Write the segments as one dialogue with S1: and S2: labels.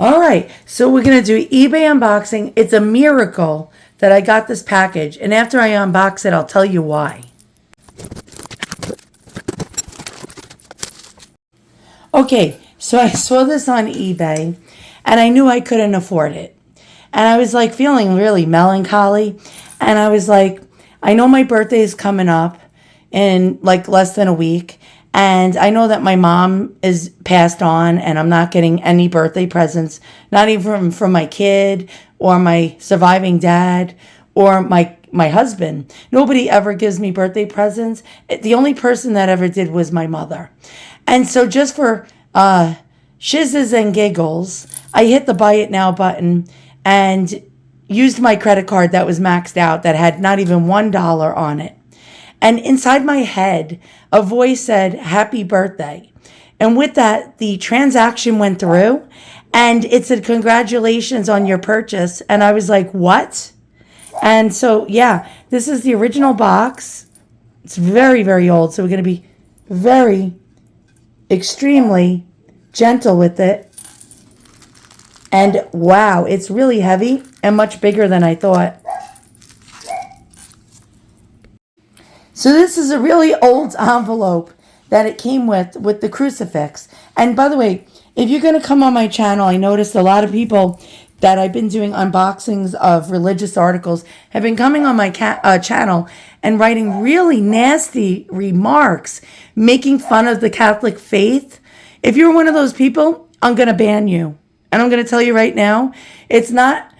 S1: All right, so we're going to do eBay unboxing. It's a miracle that I got this package, and after I unbox it, I'll tell you why. Okay, so I saw this on eBay, and I knew I couldn't afford it. And I was like feeling really melancholy, and I was like, I know my birthday is coming up in like less than a week, and I know that my mom is passed on and I'm not getting any birthday presents, not even from my kid or my surviving dad or my husband. Nobody ever gives me birthday presents. The only person that ever did was my mother. And so just for shizzes and giggles, I hit the buy it now button and used my credit card that was maxed out that had not even $1 on it. And inside my head, a voice said, "Happy birthday." And with that, the transaction went through and it said, "Congratulations on your purchase." And I was like, what? And so, yeah, this is the original box. It's very, very old. So we're going to be very, extremely gentle with it. And wow, it's really heavy and much bigger than I thought. So this is a really old envelope that it came with the crucifix. And by the way, if you're going to come on my channel, I noticed a lot of people that I've been doing unboxings of religious articles have been coming on my channel and writing really nasty remarks, making fun of the Catholic faith. If you're one of those people, I'm going to ban you. And I'm going to tell you right now, it's not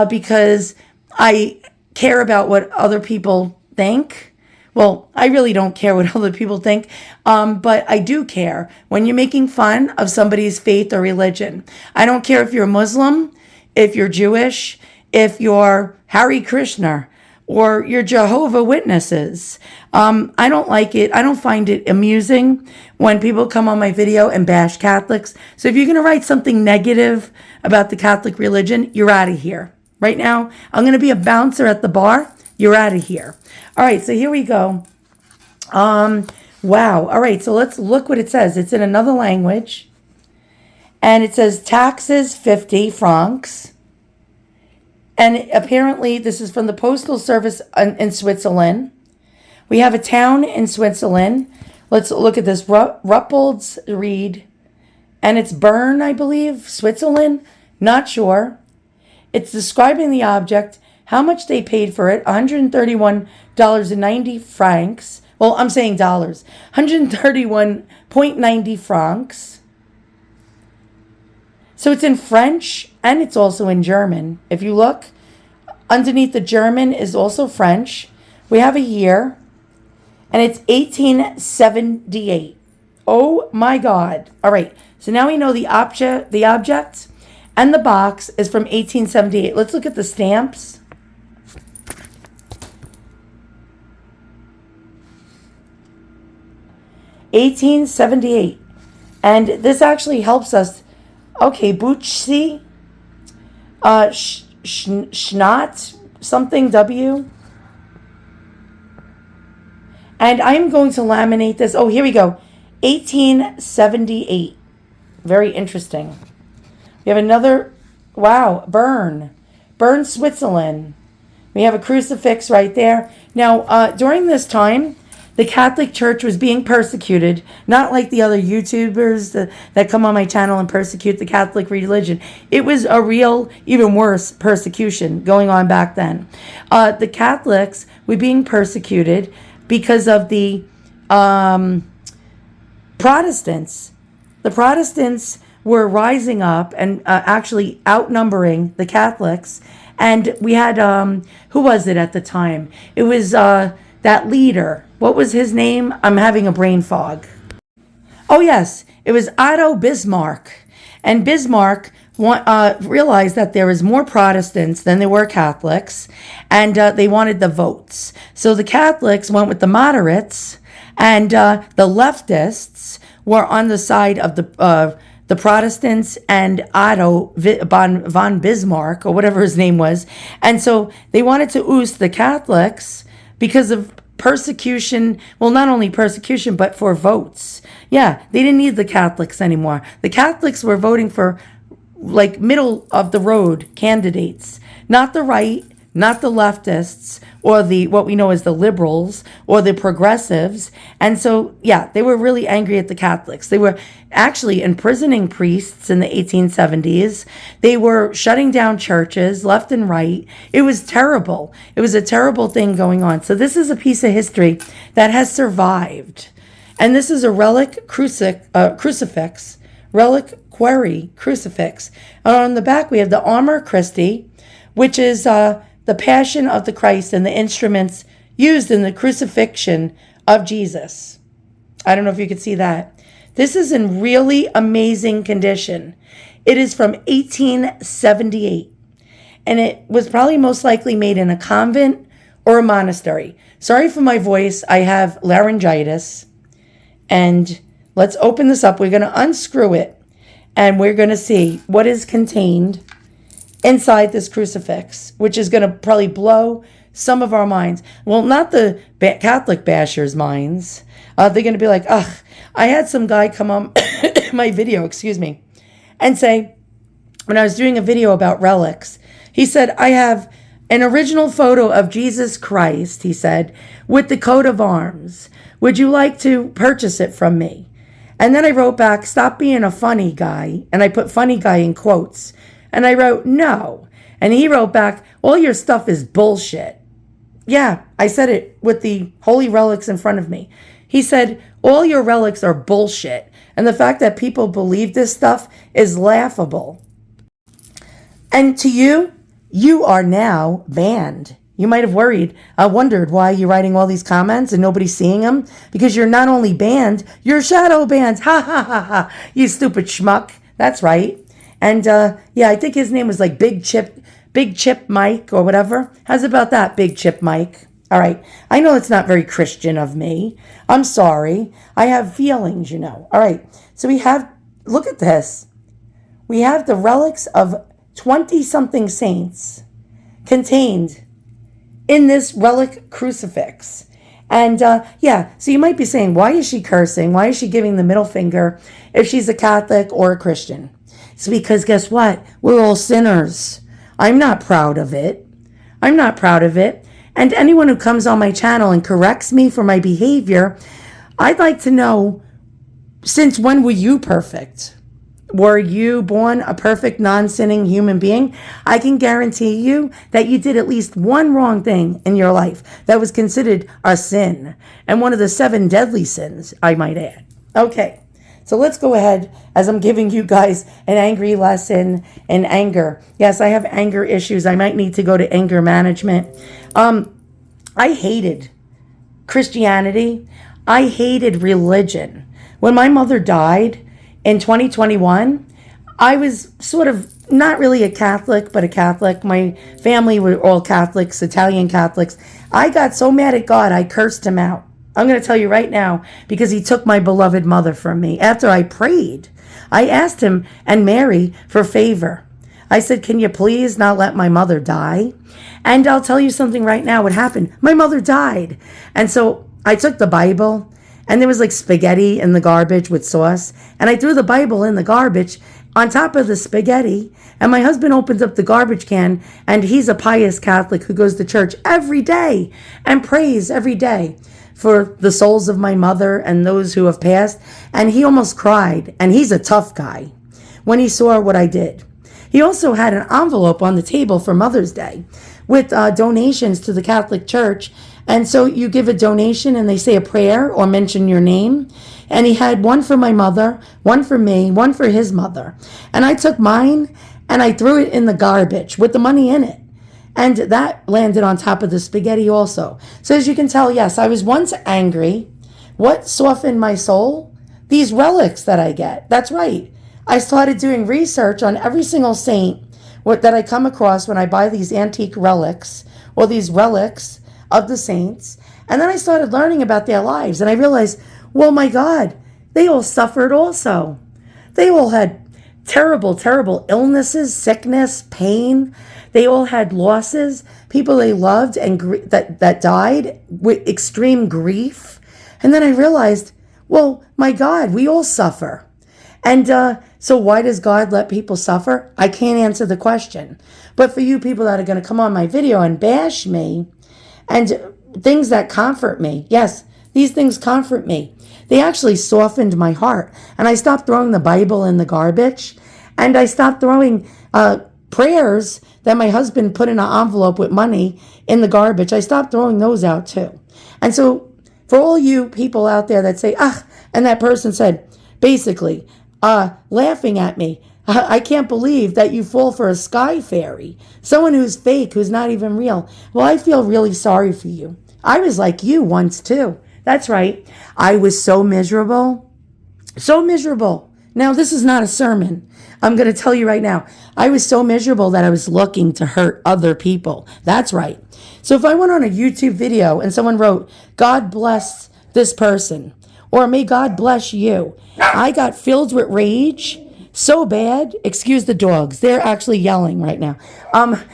S1: because I care about what other people think. Well, I really don't care what other people think, but I do care when you're making fun of somebody's faith or religion. I don't care if you're Muslim, if you're Jewish, if you're Hare Krishna, or you're Jehovah's Witnesses. I don't like it. I don't find it amusing when people come on my video and bash Catholics. So if you're going to write something negative about the Catholic religion, you're out of here. Right now, I'm going to be a bouncer at the bar. You're out of here. All right, so here we go. Wow. All right, so let's look what it says. It's in another language. And it says taxes 50 francs. And apparently this is from the Postal Service in Switzerland. We have a town in Switzerland. Let's look at this. Ruppelds Reed. And it's Bern, I believe, Switzerland. Not sure. It's describing the object, how much they paid for it, $131.90 francs. Well, I'm saying dollars. 131.90 francs. So it's in French and it's also in German. If you look, underneath the German is also French. We have a year and it's 1878. Oh my God. All right. So now we know the object and the box is from 1878. Let's look at the stamps. $1878. And this actually helps us. Okay, Buchsi, Schnott, something W. And I'm going to laminate this. Oh, here we go. 1878. Very interesting. We have another, wow, Bern, Switzerland. We have a crucifix right there. Now, during this time, the Catholic Church was being persecuted, not like the other YouTubers that come on my channel and persecute the Catholic religion. It was a real, even worse persecution going on back then. The Catholics were being persecuted because of the Protestants. The Protestants were rising up and actually outnumbering the Catholics. And we had, who was it at the time? It was that leader. What was his name? I'm having a brain fog. Oh, yes. It was Otto Bismarck. And Bismarck realized that there was more Protestants than there were Catholics. And they wanted the votes. So the Catholics went with the moderates. And the leftists were on the side of the Protestants and Otto von Bismarck, or whatever his name was. And so they wanted to oust the Catholics because of persecution. Well, not only persecution, but for votes. Yeah, they didn't need the Catholics anymore. The Catholics were voting for like middle of the road candidates, not the right, not the leftists, or the what we know as the liberals or the progressives. And so, yeah, they were really angry at the Catholics. They were actually imprisoning priests in the 1870s. They were shutting down churches left and right. It was terrible. It was a terrible thing going on. So this is a piece of history that has survived. And this is a relic crucifix, reliquary crucifix. And on the back, we have the Armor Christi, which is the Passion of the Christ and the instruments used in the crucifixion of Jesus. I don't know if you could see that. This is in really amazing condition. It is from 1878, and it was probably most likely made in a convent or a monastery. Sorry for my voice. I have laryngitis. And let's open this up. We're going to unscrew it, and we're going to see what is contained inside this crucifix, which is going to probably blow some of our minds. Well, not the Catholic bashers' minds. They're going to be like, ugh, I had some guy come on my video, and say, when I was doing a video about relics, he said, I have an original photo of Jesus Christ, he said, with the coat of arms. Would you like to purchase it from me? And then I wrote back, stop being a funny guy. And I put funny guy in quotes. And I wrote, no. And he wrote back, all your stuff is bullshit. Yeah, I said it with the holy relics in front of me. He said, all your relics are bullshit. And the fact that people believe this stuff is laughable. And to you, you are now banned. You might have wondered why you're writing all these comments and nobody's seeing them. Because you're not only banned, you're shadow banned. Ha ha ha ha. You stupid schmuck. That's right. And yeah, I think his name was like Big Chip Mike or whatever. How's about that, Big Chip Mike? All right. I know it's not very Christian of me. I'm sorry. I have feelings, All right. So we have, look at this. We have the relics of 20-something saints contained in this relic crucifix. And yeah, so you might be saying, why is she cursing? Why is she giving the middle finger if she's a Catholic or a Christian? It's because guess what? We're all sinners. I'm not proud of it. And anyone who comes on my channel and corrects me for my behavior, I'd like to know, since when were you perfect? Were you born a perfect, non-sinning human being? I can guarantee you that you did at least one wrong thing in your life that was considered a sin. And one of the 7 deadly sins, I might add. Okay. So let's go ahead as I'm giving you guys an angry lesson in anger. Yes, I have anger issues. I might need to go to anger management. I hated Christianity. I hated religion. When my mother died in 2021, I was sort of not really a Catholic, but a Catholic. My family were all Catholics, Italian Catholics. I got so mad at God, I cursed him out. I'm going to tell you right now, because he took my beloved mother from me. After I prayed, I asked him and Mary for favor. I said, can you please not let my mother die? And I'll tell you something right now. What happened? My mother died. And so I took the Bible, and there was like spaghetti in the garbage with sauce. And I threw the Bible in the garbage on top of the spaghetti. And my husband opens up the garbage can, and he's a pious Catholic who goes to church every day and prays every day for the souls of my mother and those who have passed. And he almost cried. And he's a tough guy when he saw what I did. He also had an envelope on the table for Mother's Day with donations to the Catholic Church. And so you give a donation and they say a prayer or mention your name. And he had one for my mother, one for me, one for his mother. And I took mine and I threw it in the garbage with the money in it. And that landed on top of the spaghetti also. So as you can tell, yes, I was once angry. What softened my soul? These relics that I get. That's right. I started doing research on every single saint that I come across when I buy these antique relics or these relics of the saints. And then I started learning about their lives. And I realized, well, my God, they all suffered also. They all had terrible, terrible illnesses, sickness, pain. They all had losses, people they loved and that died with extreme grief. And then I realized, well, my God, we all suffer. And so why does God let people suffer? I can't answer the question. But for you people that are going to come on my video and bash me, and things that comfort me, yes, these things comfort me. They actually softened my heart. And I stopped throwing the Bible in the garbage. And I stopped throwing prayers that my husband put in an envelope with money in the garbage. I stopped throwing those out too. And so for all you people out there that say, and that person said, basically, laughing at me, I can't believe that you fall for a sky fairy, someone who's fake, who's not even real. Well, I feel really sorry for you. I was like you once too. That's right. I was so miserable. So miserable. Now, this is not a sermon. I'm going to tell you right now. I was so miserable that I was looking to hurt other people. That's right. So if I went on a YouTube video and someone wrote, God bless this person, or may God bless you, I got filled with rage so bad. Excuse the dogs. They're actually yelling right now.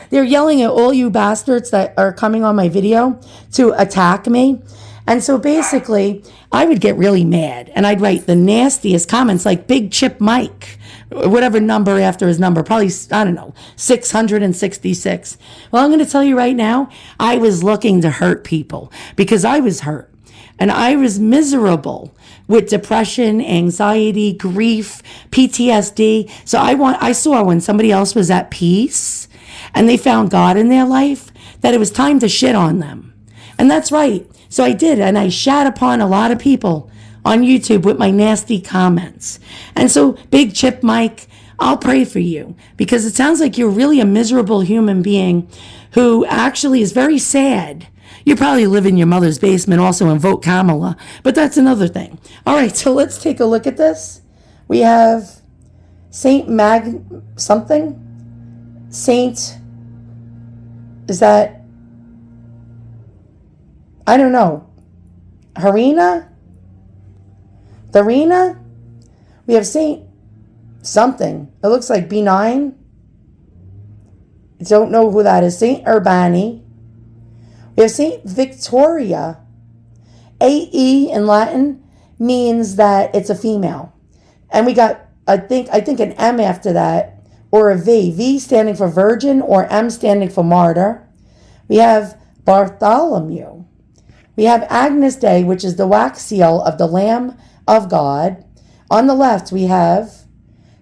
S1: They're yelling at all you bastards that are coming on my video to attack me. And so basically, I would get really mad and I'd write the nastiest comments like Big Chip Mike, whatever number after his number, probably, I don't know, 666. Well, I'm going to tell you right now, I was looking to hurt people because I was hurt and I was miserable with depression, anxiety, grief, PTSD. So I saw when somebody else was at peace and they found God in their life that it was time to shit on them. And that's right. So I did, and I shat upon a lot of people on YouTube with my nasty comments. And so, Big Chip Mike, I'll pray for you because it sounds like you're really a miserable human being who actually is very sad. You probably live in your mother's basement also and vote Kamala, but that's another thing. All right, so let's take a look at this. We have Saint Mag something. Saint, is that, I don't know. Harina? Tharina? We have Saint something. It looks like B9. Don't know who that is. Saint Urbani. We have Saint Victoria. AE in Latin means that it's a female. And we got, I think an M after that, or a V. V standing for virgin, or M standing for martyr. We have Bartholomew. We have Agnus Dei, which is the wax seal of the Lamb of God. On the left, we have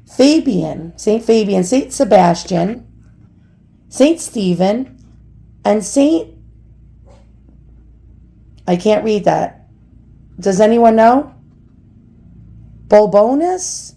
S1: Fabian, Saint Sebastian, Saint Stephen, and Saint, I can't read that. Does anyone know? Holbonus?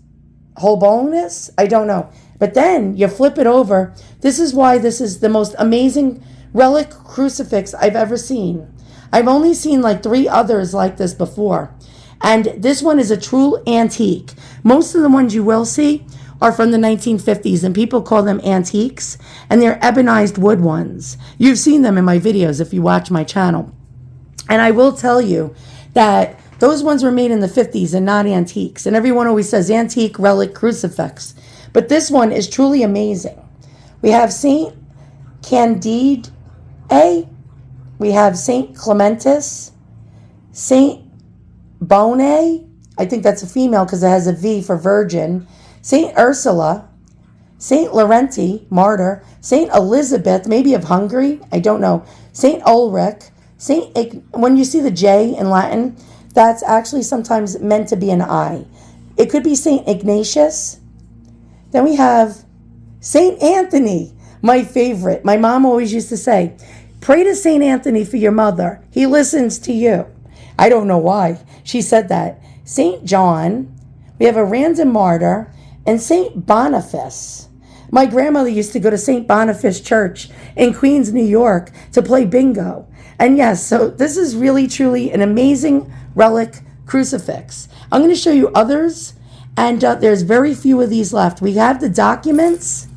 S1: I don't know. But then you flip it over. This is why this is the most amazing relic crucifix I've ever seen. I've only seen like 3 others like this before. And this one is a true antique. Most of the ones you will see are from the 1950s, and people call them antiques, and they're ebonized wood ones. You've seen them in my videos if you watch my channel. And I will tell you that those ones were made in the 50s and not antiques. And everyone always says antique relic crucifix. But this one is truly amazing. We have Saint Candide A. We have Saint Clementis, Saint Bone, I think that's a female because it has a V for virgin, Saint Ursula, Saint Laurenti, martyr, Saint Elizabeth, maybe of Hungary, I don't know, Saint Ulrich, when you see the J in Latin, that's actually sometimes meant to be an I. It could be Saint Ignatius. Then we have Saint Anthony, my favorite. My mom always used to say, pray to St. Anthony for your mother. He listens to you. I don't know why she said that. St. John. We have a random martyr. And St. Boniface. My grandmother used to go to St. Boniface Church in Queens, New York to play bingo. And yes, so this is really, truly an amazing relic crucifix. I'm going to show you others. And there's very few of these left. We have the documents,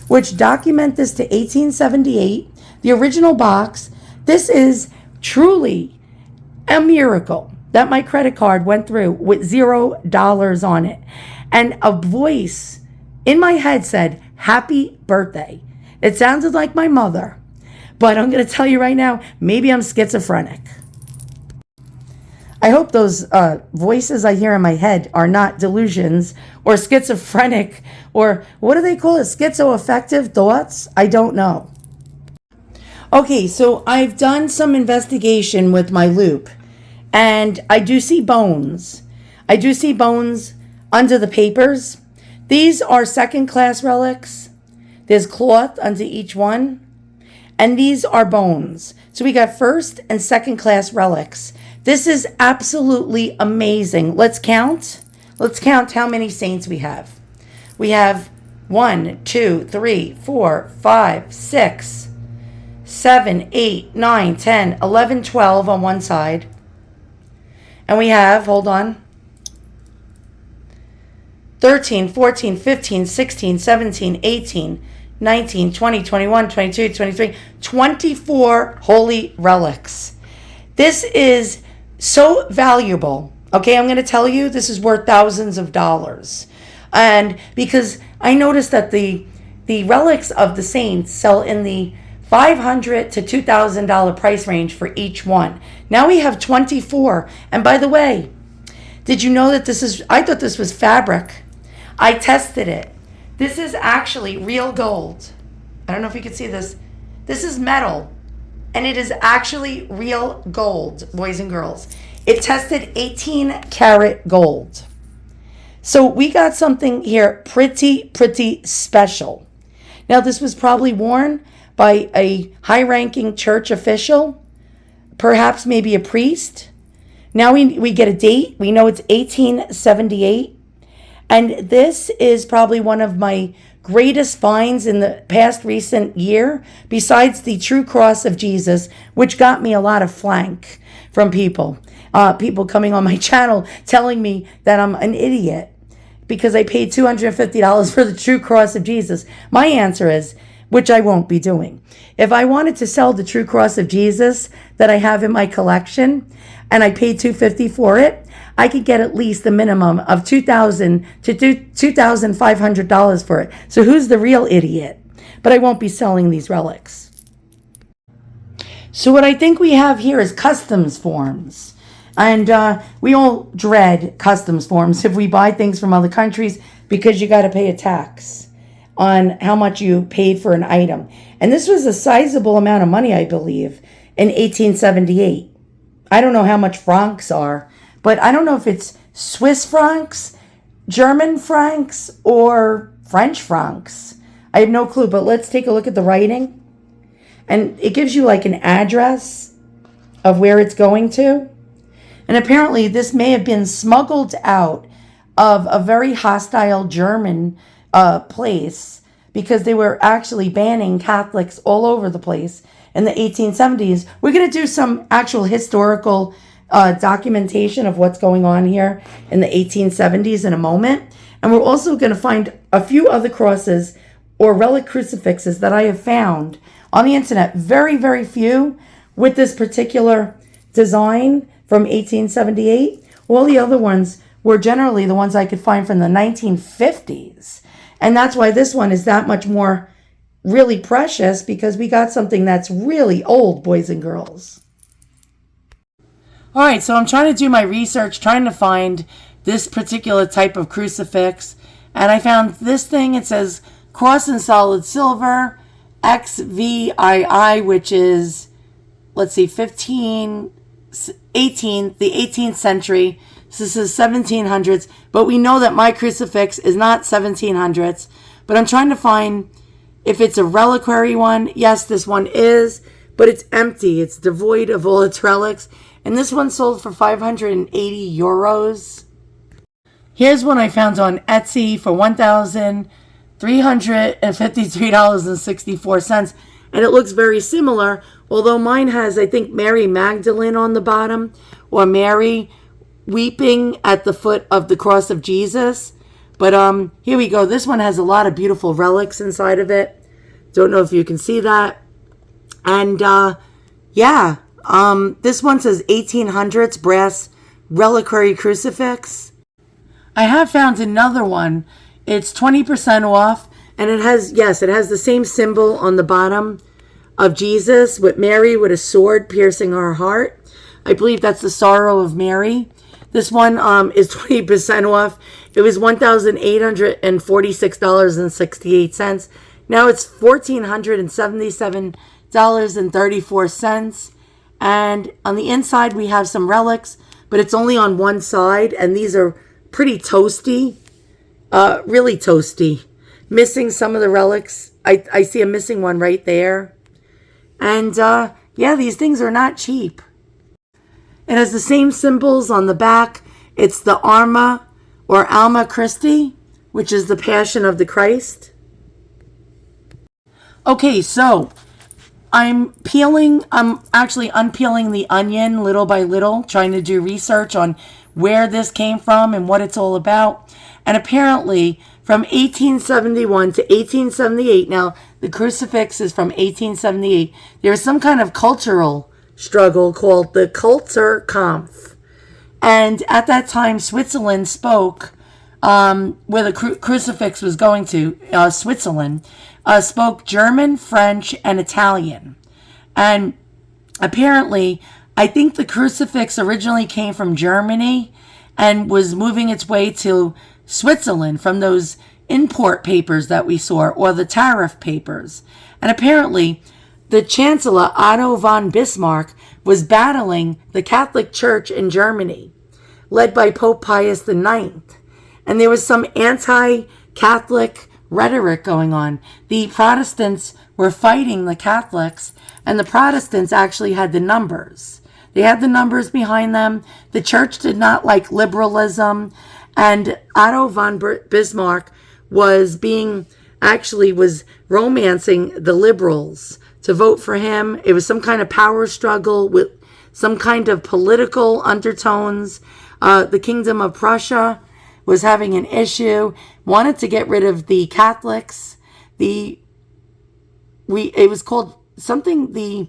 S1: which document this to 1878. The original box. This is truly a miracle that my credit card went through with $0 on it. And a voice in my head said, happy birthday. It sounded like my mother. But I'm going to tell you right now, maybe I'm schizophrenic. I hope those voices I hear in my head are not delusions or schizophrenic, or what do they call it? Schizoaffective thoughts? I don't know. Okay, so I've done some investigation with my loop, and I do see bones. I do see bones under the papers. These are second class relics. There's cloth under each one. And these are bones. So we got first and second class relics. This is absolutely amazing. Let's count. Let's count how many saints we have. We have 1, 2, 3, 4, 5, 6, 7, 8, 9, 10, 11, 12 on one side. And we have, hold on, 13, 14, 15, 16, 17, 18, 19, 20, 21, 22, 23, 24 holy relics. This is so valuable. Okay, I'm going to tell you, this is worth thousands of dollars. And because I noticed that the relics of the saints sell in the $500 to $2,000 price range for each one. Now we have 24. And by the way, did you know that I thought this was fabric. I tested it. This is actually real gold. I don't know if you can see this. This is metal. And it is actually real gold, boys and girls. It tested 18 karat gold. So we got something here pretty special. Now this was probably worn by a high-ranking church official, perhaps maybe a priest. Now we get a date. We know it's 1878. And this is probably one of my greatest finds in the past recent year, besides the True Cross of Jesus, which got me a lot of flank from people. People coming on my channel telling me that I'm an idiot because I paid $250 for the True Cross of Jesus. My answer is, which I won't be doing. If I wanted to sell the True Cross of Jesus that I have in my collection and I paid $250 for it, I could get at least a minimum of $2,000 to $2,500 for it. So who's the real idiot? But I won't be selling these relics. So what I think we have here is customs forms. And we all dread customs forms if we buy things from other countries because you got to pay a tax on how much you paid for an item. And this was a sizable amount of money, I believe, in 1878. I don't know how much francs are, but I don't know if it's Swiss francs, German francs, or French francs. I have no clue, but let's take a look at the writing. And it gives you like an address of where it's going to. And apparently this may have been smuggled out of a very hostile German place, because they were actually banning Catholics all over the place in the 1870s. We're going to do some actual historical documentation of what's going on here in the 1870s in a moment. And we're also going to find a few other crosses or relic crucifixes that I have found on the internet. Very, very few with this particular design from 1878. All the other ones were generally the ones I could find from the 1950s. And that's why this one is that much more really precious, because we got something that's really old, boys and girls. All right, so I'm trying to do my research, trying to find this particular type of crucifix. And I found this thing. It says cross in solid silver, XVII, which is, let's see, the 18th century. So this is 1700s, but we know that my crucifix is not 1700s. But I'm trying to find if it's a reliquary one. Yes, this one is, but it's empty. It's devoid of all its relics. And this one sold for 580 euros. Here's one I found on Etsy for $1,353.64. And it looks very similar, although mine has, I think, Mary Magdalene on the bottom, or Mary weeping at the foot of the cross of Jesus. But here we go. This one has a lot of beautiful relics inside of it. Don't know if you can see that. And this one says 1800s brass reliquary crucifix. I have found another one. It's 20% off, and it has the same symbol on the bottom of Jesus with Mary with a sword piercing her heart. I believe that's the Sorrow of Mary. This one is 20% off. It was $1,846.68. Now it's $1,477.34. And on the inside, we have some relics, but it's only on one side. And these are pretty toasty, really toasty. Missing some of the relics. I see a missing one right there. And yeah, these things are not cheap. It has the same symbols on the back. It's the Arma or Alma Christi, which is the Passion of the Christ. Okay, so I'm actually unpeeling the onion little by little, trying to do research on where this came from and what it's all about. And apparently from 1871 to 1878, now the crucifix is from 1878, there was some kind of cultural struggle called the Kulturkampf. And at that time, Switzerland spoke, where the crucifix was going to, Switzerland, spoke German, French, and Italian. And apparently, I think the crucifix originally came from Germany and was moving its way to Switzerland from those import papers that we saw, or the tariff papers. And apparently, the Chancellor Otto von Bismarck was battling the Catholic Church in Germany, led by Pope Pius IX. And there was some anti-Catholic rhetoric going on. The Protestants were fighting the Catholics, and the Protestants actually had the numbers. They had the numbers behind them. The church did not like liberalism, and Otto von Bismarck was romancing the liberals to vote for him. It was some kind of power struggle with some kind of political undertones. The Kingdom of Prussia was having an issue, wanted to get rid of the Catholics. It was called something,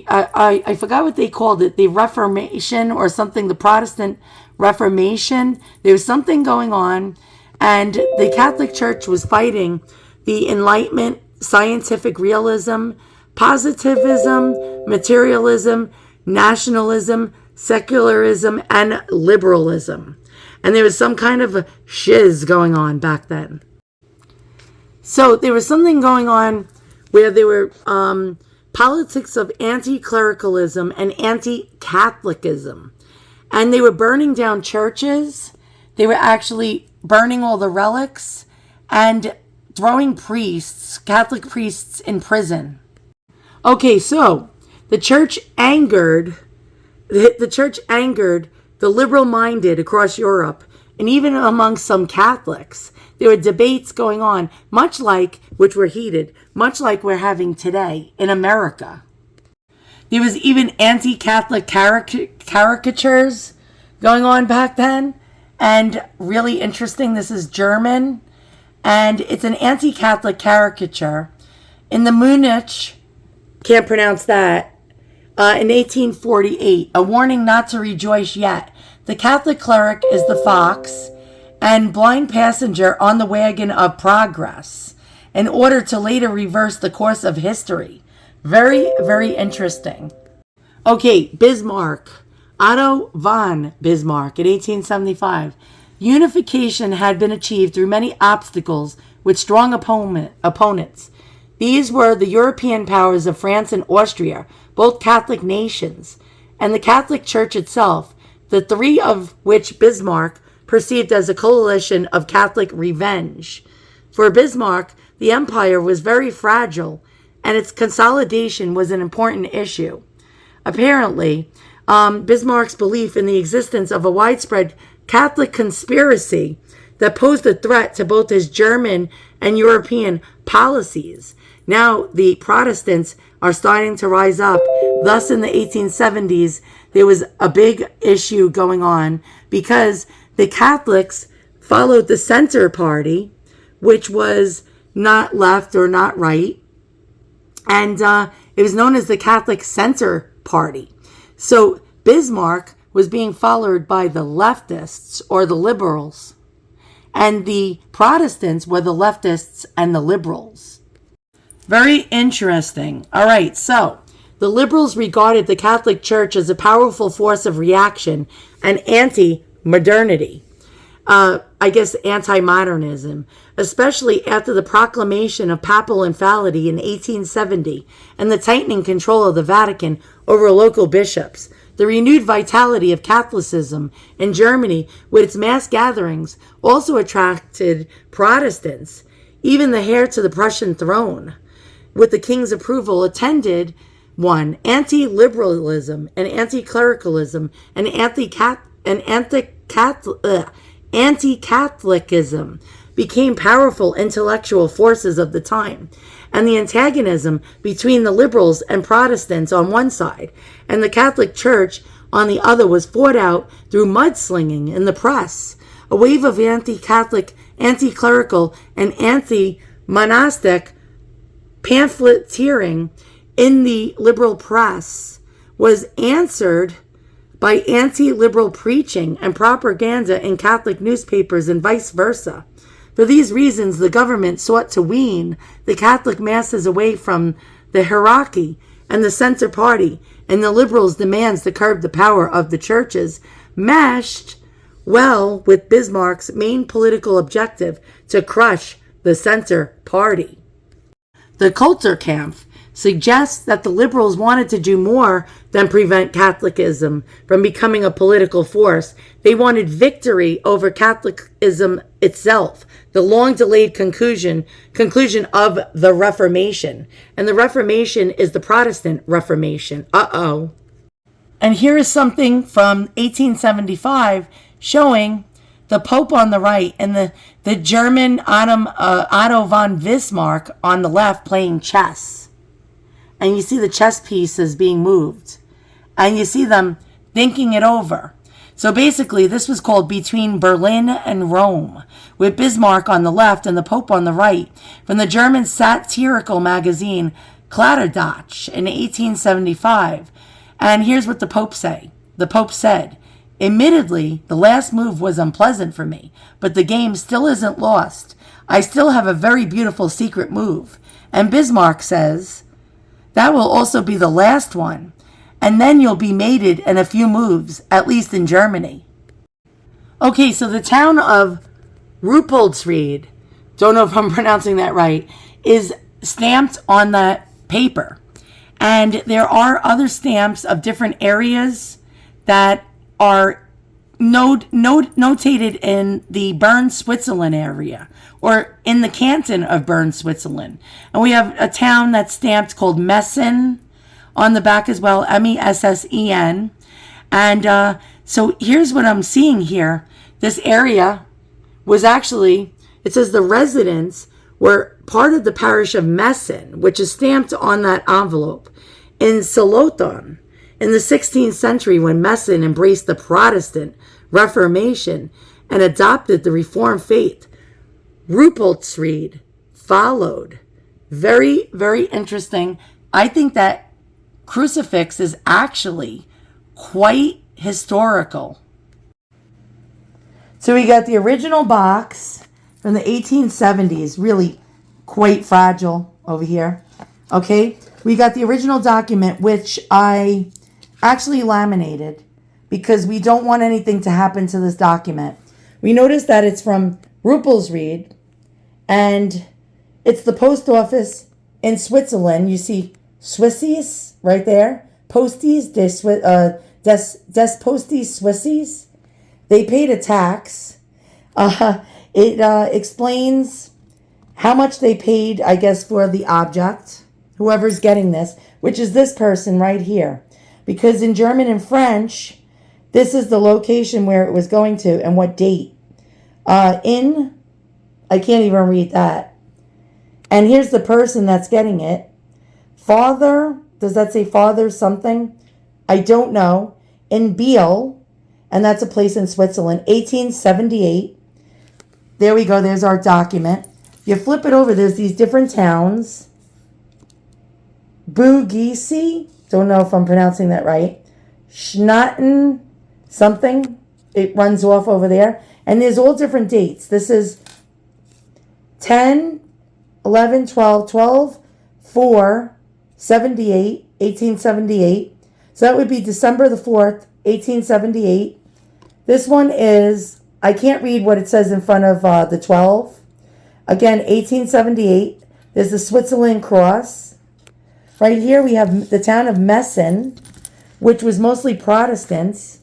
S1: I forgot what they called it, the Reformation or something, the Protestant Reformation. There was something going on, and the Catholic Church was fighting the Enlightenment, scientific realism, positivism, materialism, nationalism, secularism, and liberalism. And there was some kind of a shiz going on back then. So there was something going on where there were politics of anti-clericalism and anti-Catholicism. And they were burning down churches. They were actually burning all the relics and throwing priests, Catholic priests, in prison. Okay, so the church angered the liberal-minded across Europe, and even among some Catholics. There were debates going on, which were heated, much like we're having today in America. There was even anti-Catholic caricatures going on back then, and really interesting, this is German, and it's an anti-Catholic caricature. In the Munich, can't pronounce that, in 1848, a warning not to rejoice yet. The Catholic cleric is the fox and blind passenger on the wagon of progress, in order to later reverse the course of history. Very, very interesting. Okay, Bismarck. Otto von Bismarck in 1875. Unification had been achieved through many obstacles with strong opponents. These were the European powers of France and Austria, both Catholic nations, and the Catholic Church itself, the three of which Bismarck perceived as a coalition of Catholic revenge. For Bismarck, the empire was very fragile, and its consolidation was an important issue. Apparently, Bismarck's belief in the existence of a widespread Catholic conspiracy that posed a threat to both his German and European policies. Now the Protestants are starting to rise up. Thus, in the 1870s, there was a big issue going on because the Catholics followed the Center Party, which was not left or not right. And it was known as the Catholic Center Party. So Bismarck was being followed by the leftists or the liberals. And the Protestants were the leftists and the liberals. Very interesting. All right, so The liberals regarded the Catholic Church as a powerful force of reaction and anti-modernity. I guess anti-modernism, especially after the proclamation of papal infallibility in 1870 and the tightening control of the Vatican over local bishops. The renewed vitality of Catholicism in Germany with its mass gatherings also attracted Protestants. Even the heir to the Prussian throne, with the king's approval, attended one anti-liberalism and anti-clericalism and anti-Catholicism became powerful intellectual forces of the time, and the antagonism between the liberals and Protestants on one side and the Catholic Church on the other was fought out through mudslinging in the press. A wave of anti-Catholic, anti-clerical, and anti-monastic pamphleteering in the liberal press was answered by anti-liberal preaching and propaganda in Catholic newspapers and vice versa. For these reasons, the government sought to wean the Catholic masses away from the hierarchy and the center party, and the liberals' demands to curb the power of the churches meshed well with Bismarck's main political objective to crush the center party. The Kulturkampf suggests that the liberals wanted to do more than prevent Catholicism from becoming a political force. They wanted victory over Catholicism itself, the long-delayed conclusion of the Reformation. And the Reformation is the Protestant Reformation. And here is something from 1875 showing the Pope on the right and the German Otto von Bismarck on the left playing chess. And you see the chess pieces being moved. And you see them thinking it over. So basically, this was called Between Berlin and Rome, with Bismarck on the left and the Pope on the right, from the German satirical magazine Kladderadatsch in 1875. And here's what the Pope say. The Pope said, "Admittedly, the last move was unpleasant for me, but the game still isn't lost. I still have a very beautiful secret move." And Bismarck says, "That will also be the last one, and then you'll be mated in a few moves, at least in Germany." Okay, so the town of Ruppoldsried, don't know if I'm pronouncing that right, is stamped on that paper. And there are other stamps of different areas that are notated in the Bern, Switzerland area, or in the canton of Bern, Switzerland. And we have a town that's stamped called Messen on the back as well, Messen. And so here's what I'm seeing here. This area was actually, it says the residents were part of the parish of Messen, which is stamped on that envelope, in Solothurn. In the 16th century, when Messen embraced the Protestant Reformation and adopted the Reformed faith, Ruppoldsried followed. Very, very interesting. I think that Crucifix is actually quite historical. So we got the original box from the 1870s, really quite fragile over here. Okay, we got the original document, which I actually laminated because we don't want anything to happen to this document. We notice that it's from Ruppoldsried, and it's the post office in Switzerland. You see Swissies right there. Posties, des Posties Swissies. They paid a tax. It explains how much they paid, I guess, for the object, whoever's getting this, which is this person right here. Because in German and French, this is the location where it was going to and what date. I can't even read that. And here's the person that's getting it. Father, does that say Father something? I don't know. In Biel, and that's a place in Switzerland, 1878. There we go, there's our document. You flip it over, there's these different towns. Bugisi, don't know if I'm pronouncing that right. Schnatten something. It runs off over there. And there's all different dates. This is 10, 11, 12, 12, 4, 78, 1878. So that would be December the 4th, 1878. This one is, I can't read what it says in front of the 12. Again, 1878. There's the Switzerland cross. Right here we have the town of Meissen, which was mostly Protestants.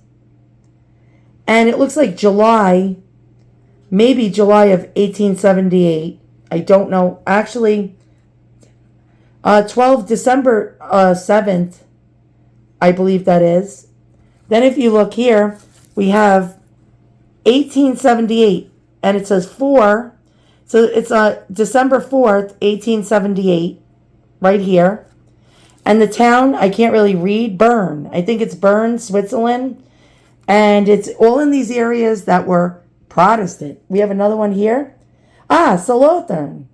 S1: And it looks like July, maybe July of 1878. I don't know. Actually, 12 December 7th, I believe that is. Then if you look here, we have 1878, and it says 4. So it's December 4th, 1878, right here. And the town, I can't really read, Bern. I think it's Bern, Switzerland. And it's all in these areas that were Protestant. We have another one here. Solothurn.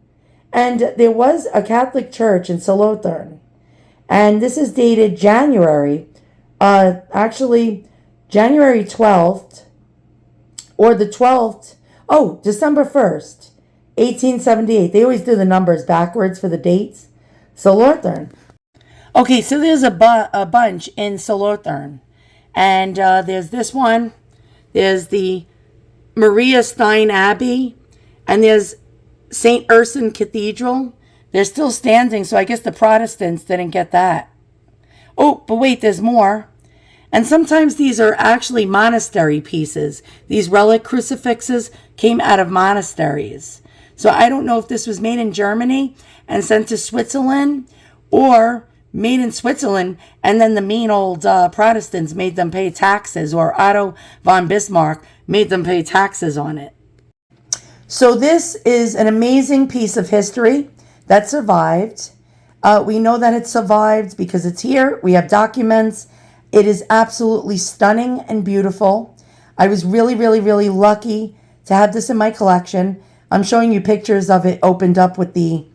S1: And there was a Catholic church in Solothurn. And this is dated January, January 12th, or the 12th, December 1st, 1878. They always do the numbers backwards for the dates. Solothurn. Okay, so there's a bunch in Solothurn. And there's this one. There's the Maria Stein Abbey. And there's St. Urson Cathedral. They're still standing, so I guess the Protestants didn't get that. Oh, but wait, there's more. And sometimes these are actually monastery pieces. These relic crucifixes came out of monasteries. So I don't know if this was made in Germany and sent to Switzerland, or made in Switzerland and then the mean old Protestants made them pay taxes, or Otto von Bismarck made them pay taxes on it. So this is an amazing piece of history that survived. We know that it survived because it's here. We have documents. It is absolutely stunning and beautiful. I was really, really, really lucky to have this in my collection. I'm showing you pictures of it opened up with the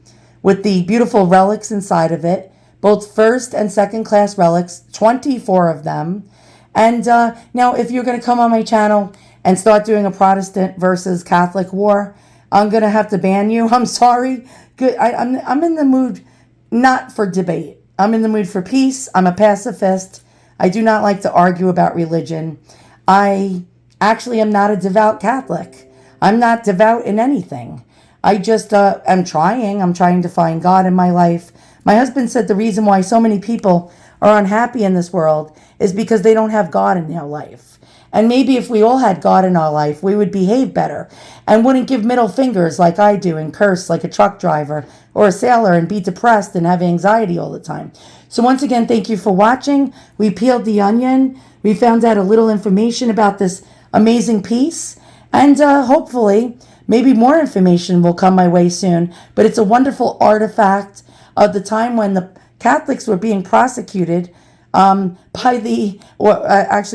S1: beautiful relics inside of it, both first and second class relics, 24 of them. And now if you're going to come on my channel and start doing a Protestant versus Catholic war, I'm going to have to ban you. I'm sorry. I'm in the mood not for debate. I'm in the mood for peace. I'm a pacifist. I do not like to argue about religion. I actually am not a devout Catholic. I'm not devout in anything. I just am trying. I'm trying to find God in my life. My husband said the reason why so many people are unhappy in this world is because they don't have God in their life. And maybe if we all had God in our life, we would behave better and wouldn't give middle fingers like I do and curse like a truck driver or a sailor and be depressed and have anxiety all the time. So once again, thank you for watching. We peeled the onion. We found out a little information about this amazing piece. And hopefully, maybe more information will come my way soon. But it's a wonderful artifact of the time when the Catholics were being prosecuted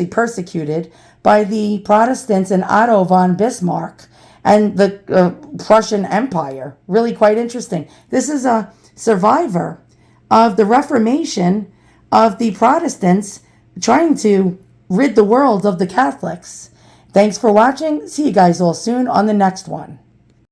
S1: persecuted by the Protestants and Otto von Bismarck and the Prussian Empire. Really quite interesting. This is a survivor of the Reformation of the Protestants trying to rid the world of the Catholics. Thanks for watching. See you guys all soon on the next one.